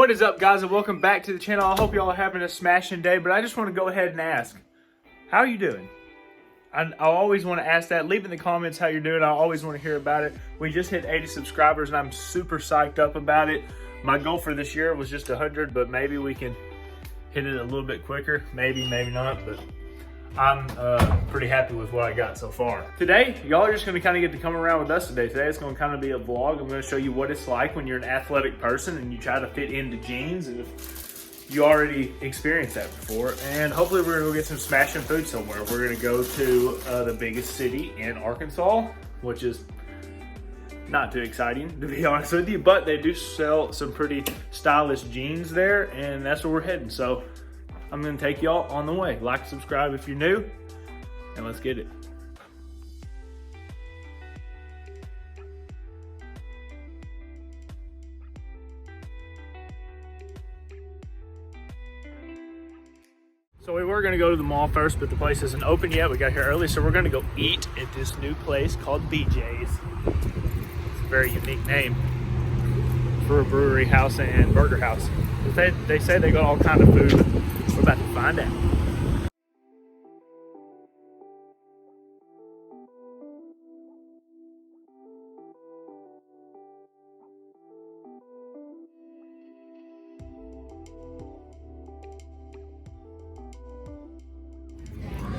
What is up, guys, and welcome back to the channel. I hope y'all are having a smashing day, but I just want to go ahead and ask, how are you doing? I always want to ask that. Leave in the comments how you're doing. I always want to hear about it. We just hit 80 subscribers, and I'm super psyched up about it. My goal for this year was just 100, but maybe we can hit it a little bit quicker. Maybe, maybe not, but I'm pretty happy with what I got so far. Today, y'all are just going to kind of get to come around with us today. Today it's going to kind of be a vlog. I'm going to show you what it's like when you're an athletic person and you try to fit into jeans, and if you already experienced that before. And hopefully we're going to go get some smashing food somewhere. We're going to go to the biggest city in Arkansas, which is not too exciting, to be honest with you, but they do sell some pretty stylish jeans there, and that's where we're heading. So I'm gonna take y'all on the way. Like, subscribe if you're new, and let's get it. So we were gonna go to the mall first, but the place isn't open yet. We got here early, so we're gonna go eat at this new place called BJ's. It's a very unique name for a brewery house and burger house. They say they got all kind of food, but we're about to find out.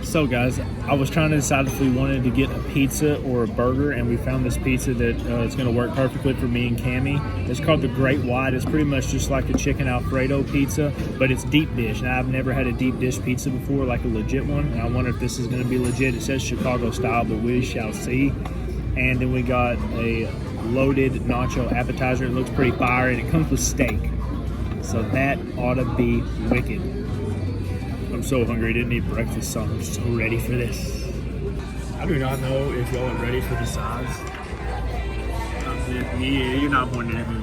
So guys, I was trying to decide if we wanted to get a pizza or a burger, and we found this pizza that it's going to work perfectly for me and Cammie. It's called the Great White. It's pretty much just like a chicken Alfredo pizza, but it's deep dish. Now, I've never had a deep dish pizza before, like a legit one, and I wonder if this is going to be legit. It says Chicago style, but we shall see. And then we got a loaded nacho appetizer. It looks pretty fire, and it comes with steak. So that ought to be wicked. I'm so hungry. I didn't eat breakfast, so I'm so ready for this. I do not know if y'all are ready for the size. Yeah, you're not pointing at me.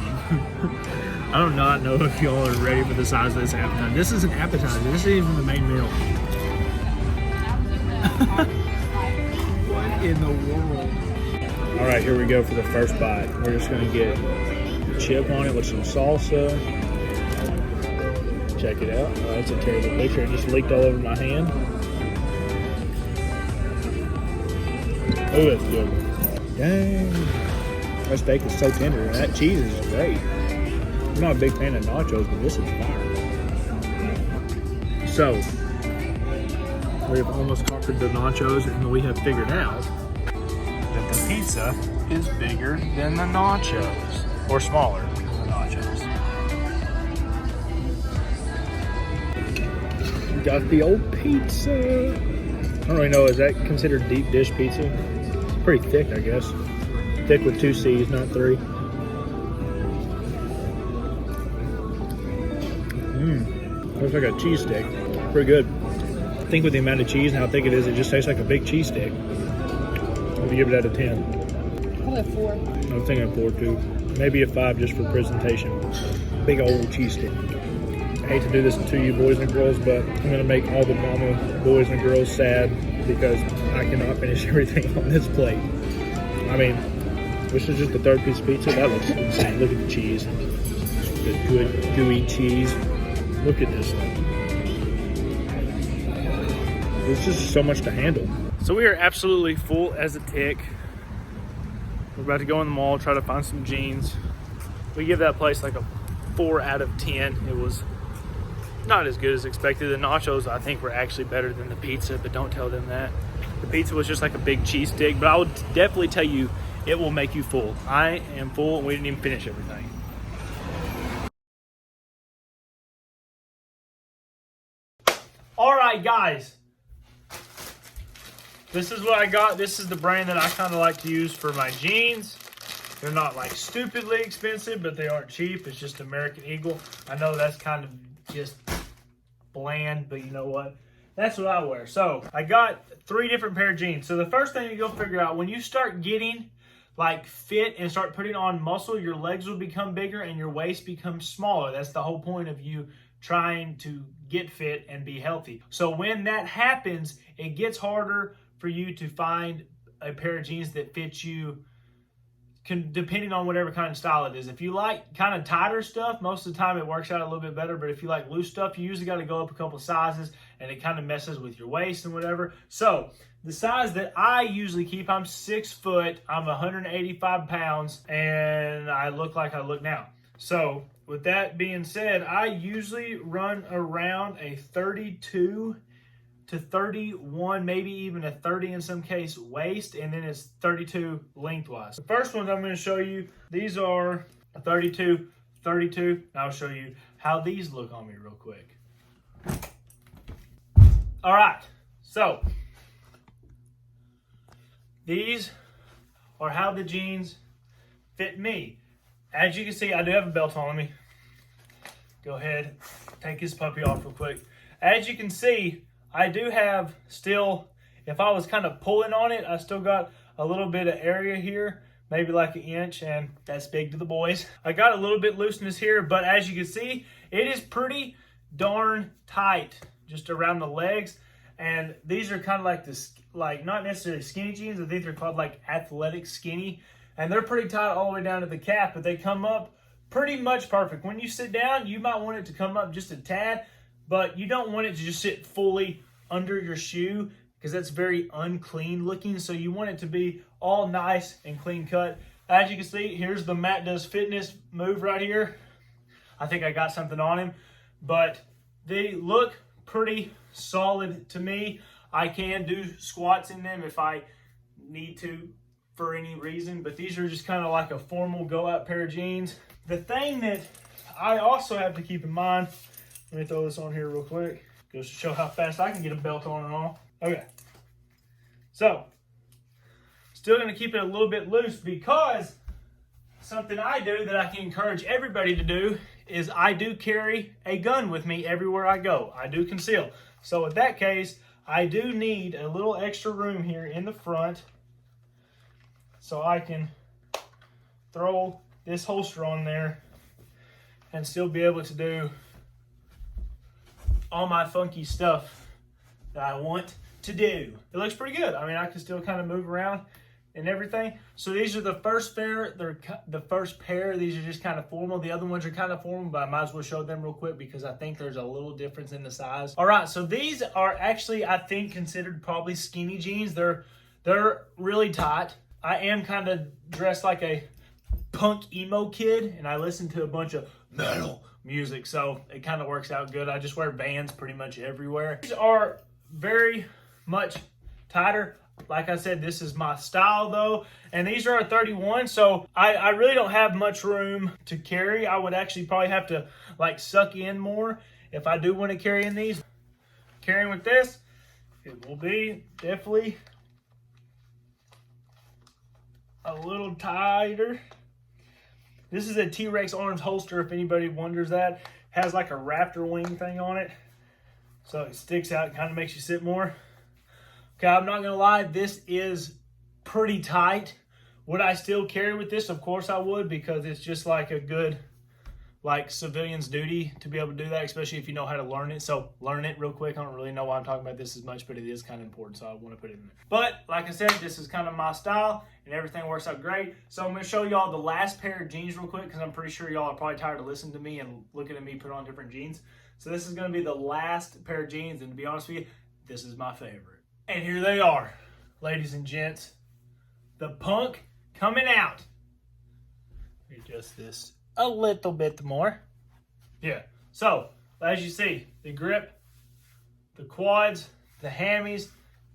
I do not know if y'all are ready for the size of this appetizer. This is an appetizer. This isn't even the main meal. What in the world? All right, here we go for the first bite. We're just gonna get a chip on it with some salsa. Check it out. Oh, that's a terrible picture. It just leaked all over my hand. Oh, that's good. Dang. That steak is so tender, and that cheese is great. I'm not a big fan of nachos, but this is fire. So, we have almost conquered the nachos, and we have figured out that the pizza is bigger than the nachos, or smaller than the nachos. Got the old pizza. I don't really know, is that considered deep dish pizza? It's pretty thick, I guess. Thick with 2 C's, not 3. Looks like a cheese stick. Pretty good. I think with the amount of cheese and how thick it is, it just tastes like a big cheese stick. What do you give it out of 10? Probably a 4. I'm thinking a 4 too. Maybe a 5 just for presentation. Big old cheese stick. I hate to do this to you boys and girls, but I'm going to make all the mama boys and girls sad because I cannot finish everything on this plate. I mean, this is just the 3rd piece of pizza. That looks insane. Look at the cheese. The good, gooey cheese. Look at this thing. There's just so much to handle. So we are absolutely full as a tick. We're about to go in the mall, try to find some jeans. We give that place like a 4 out of 10. It was not as good as expected. The nachos, I think, were actually better than the pizza, but don't tell them that. The pizza was just like a big cheese stick, but I would definitely tell you it will make you full. I am full, and we didn't even finish everything. All right, guys. This is what I got. This is the brand that I kind of like to use for my jeans. They're not like stupidly expensive, but they aren't cheap. It's just American Eagle. I know that's kind of just bland, but you know what? That's what I wear. So I got 3 different pair of jeans. So the first thing you go figure out, when you start getting like fit and start putting on muscle, your legs will become bigger and your waist becomes smaller. That's the whole point of you trying to get fit and be healthy. So when that happens, it gets harder for you to find a pair of jeans that fit you depending on whatever kind of style it is. If you like kind of tighter stuff, most of the time it works out a little bit better. But if you like loose stuff, you usually got to go up a couple sizes, and it kind of messes with your waist and whatever. So the size that I usually keep, I'm 6 foot, I'm 185 pounds, and I look like I look now. So with that being said, I usually run around a 32 to 31, maybe even a 30 in some case waist, and then it's 32 lengthwise. The first ones I'm going to show you, these are a 32, 32, and I'll show you how these look on me real quick. All right, so these are how the jeans fit me. As you can see, I do have a belt on me. Go ahead, take this puppy off real quick. As you can see, I do have still, if I was kind of pulling on it, I still got a little bit of area here, maybe like an inch, and that's big to the boys. I got a little bit looseness here, but as you can see, it is pretty darn tight just around the legs. And these are kind of like this, like not necessarily skinny jeans. I think they're called like athletic skinny. And they're pretty tight all the way down to the calf, but they come up pretty much perfect. When you sit down, you might want it to come up just a tad, but you don't want it to just sit fully under your shoe because that's very unclean looking. So you want it to be all nice and clean cut. As you can see, here's the Matt Does Fitness move right here. I think I got something on him, but they look pretty solid to me. I can do squats in them if I need to for any reason, but these are just kind of like a formal go out pair of jeans. The thing that I also have to keep in mind, let me throw this on here real quick, goes to show how fast I can get a belt on and all. Okay, so still going to keep it a little bit loose because something I do that I can encourage everybody to do is I do carry a gun with me everywhere I go. I do conceal. So in that case, I do need a little extra room here in the front so I can throw this holster on there and still be able to do all my funky stuff that I want to do. It looks pretty good. I mean, I can still kind of move around and everything. So these are the first pair. They're the first pair. These are just kind of formal. The other ones are kind of formal, but I might as well show them real quick because I think there's a little difference in the size. All right, so these are actually, I think, considered probably skinny jeans. They're really tight. I am kind of dressed like a punk emo kid, and I listen to a bunch of metal music, so it kind of works out good. I just wear Vans pretty much everywhere. These are very much tighter. Like I said, this is my style though, and these are a 31, so I really don't have much room to carry. I would actually probably have to like suck in more if I do want to carry in these. Carrying with this, it will be definitely a little tighter. This is a T-Rex arms holster, if anybody wonders that. Has like a raptor wing thing on it, so it sticks out, kind of makes you sit more. Okay, I'm not gonna lie, this is pretty tight. Would I still carry with this? Of course I would, because it's just like a good like civilian's duty to be able to do that, especially if you know how to learn it. So learn it real quick. I don't really know why I'm talking about this as much, but it is kind of important, so I want to put it in there. But like I said, this is kind of my style and everything works out great. So I'm going to show y'all the last pair of jeans real quick because I'm pretty sure y'all are probably tired of listening to me and looking at me put on different jeans. So this is going to be the last pair of jeans, and to be honest with you, this is my favorite. And here they are, ladies and gents. The punk coming out. Adjust this a little bit more. Yeah, so as you see, the grip, the quads, the hammies,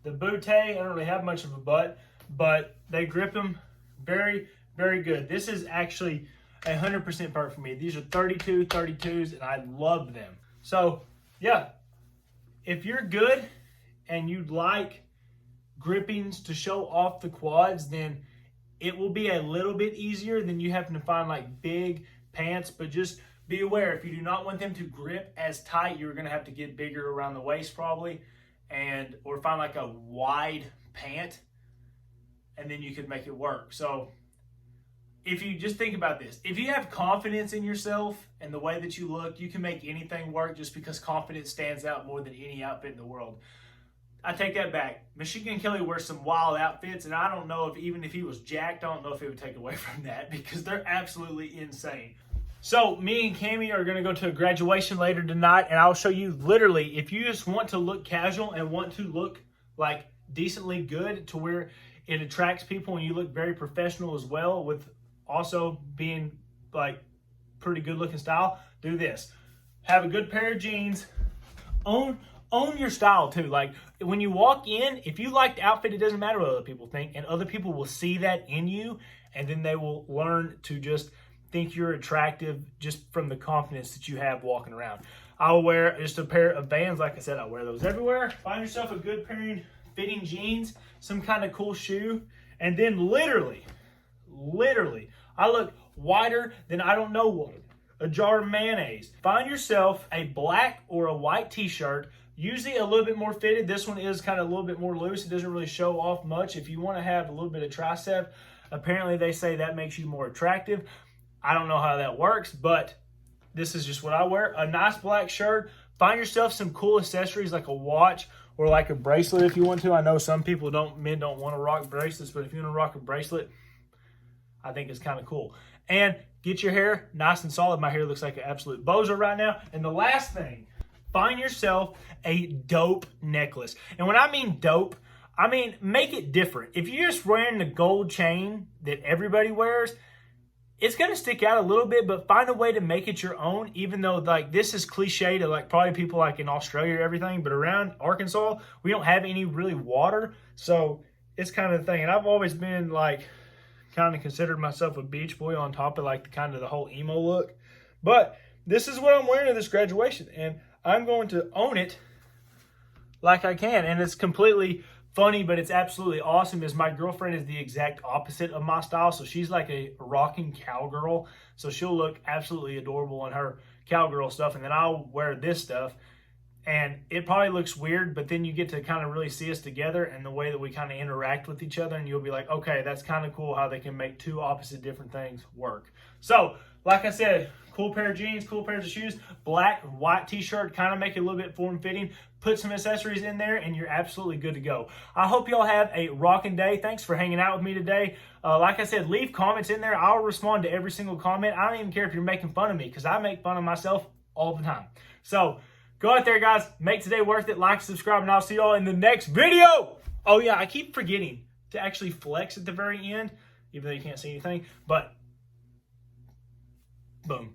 the bootay. I don't really have much of a butt, but they grip them very, very good. This is actually 100% perfect for me. These are 32s, and I love them. So yeah, if you're good and you'd like grippings to show off the quads, then it will be a little bit easier than you having to find like big pants. But just be aware, if you do not want them to grip as tight, you're going to have to get bigger around the waist probably, and or find like a wide pant, and then you could make it work. So if you just think about this, if you have confidence in yourself and the way that you look, you can make anything work just because confidence stands out more than any outfit in the world. I take that back. Michigan Kelly wears some wild outfits, and I don't know if even if he was jacked, I don't know if it would take away from that because they're absolutely insane. So me and Cammie are going to go to a graduation later tonight, and I'll show you literally, if you just want to look casual and want to look like decently good to where it attracts people and you look very professional as well with also being like pretty good looking style, do this. Have a good pair of jeans. Own your style too. Like when you walk in, if you like the outfit, it doesn't matter what other people think, and other people will see that in you, and then they will learn to just think you're attractive just from the confidence that you have walking around. I'll wear just a pair of Vans. Like I said, I wear those everywhere. Find yourself a good pair of fitting jeans, some kind of cool shoe, and then literally, I look whiter than I don't know what. A jar of mayonnaise. Find yourself a black or a white t-shirt, usually a little bit more fitted. This one is kind of a little bit more loose. It doesn't really show off much. If you want to have a little bit of tricep, apparently they say that makes you more attractive. I don't know how that works, but this is just what I wear. A nice black shirt. Find yourself some cool accessories like a watch or like a bracelet if you want to. I know some people men don't want to rock bracelets, but if you want to rock a bracelet, I think it's kind of cool. And get your hair nice and solid. My hair looks like an absolute bozo right now. And the last thing, find yourself a dope necklace. And when I mean dope, I mean make it different. If you're just wearing the gold chain that everybody wears, it's going to stick out a little bit, but find a way to make it your own, even though like this is cliche to like probably people like in Australia or everything, but around Arkansas, we don't have any really water. So it's kind of the thing. And I've always been like, kind of considered myself a beach boy on top of like the whole emo look. But this is what I'm wearing at this graduation, and I'm going to own it like I can. And it's completely funny, but it's absolutely awesome, is my girlfriend is the exact opposite of my style. So she's like a rocking cowgirl. So she'll look absolutely adorable in her cowgirl stuff, and then I'll wear this stuff. And it probably looks weird, but then you get to kind of really see us together and the way that we kind of interact with each other, and you'll be like, okay, that's kind of cool how they can make two opposite different things work. So, like I said, cool pair of jeans, cool pairs of shoes, black, white t-shirt, kind of make it a little bit form-fitting. Put some accessories in there, and you're absolutely good to go. I hope y'all have a rocking day. Thanks for hanging out with me today. Like I said, leave comments in there. I'll respond to every single comment. I don't even care if you're making fun of me, because I make fun of myself all the time. So, go out there, guys. Make today worth it. Like, subscribe, and I'll see y'all in the next video. Oh, yeah, I keep forgetting to actually flex at the very end, even though you can't see anything. But, boom.